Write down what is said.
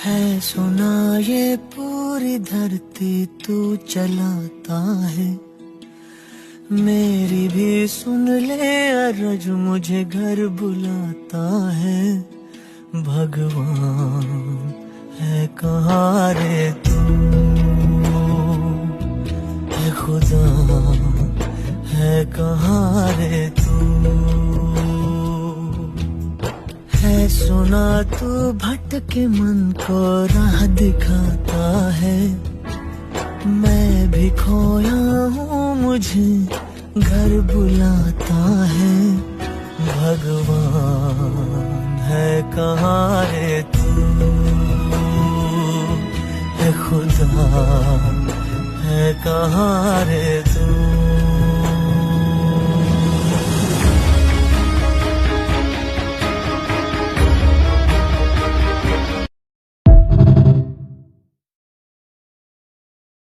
है सुना ये पूरी धरती तू चलाता है, मेरी भी सुन ले अरज मुझे घर बुलाता है। भगवान है कहाँ रे तू, है खुदा है कहाँ रे तू। है सुना तू भटके मन को राह दिखाता है, मैं भी खोया हूँ मुझे घर बुलाता है। भगवान है कहाँ रे तू, है खुदा है कहाँ रे तू।